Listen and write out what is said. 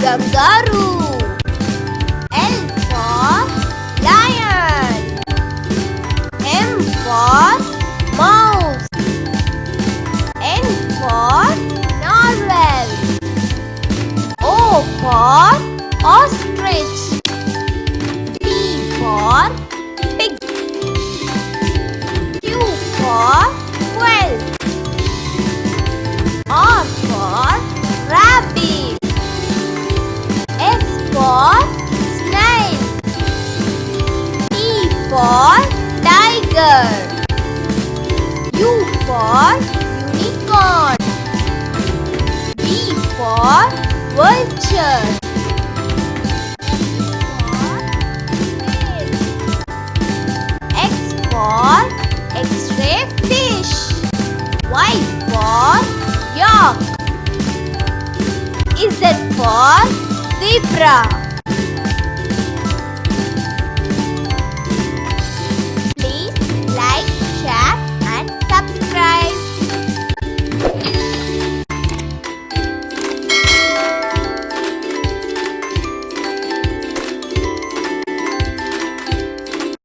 Kangaroo. L for lion. M for mouse. N for narwhal. O for ostrich. P for pig. Q for quail. R for rabbit. S for snail. T for tiger. U for unicorn. V for vulture. X for X-ray fish. Y for yak. Z for zebra.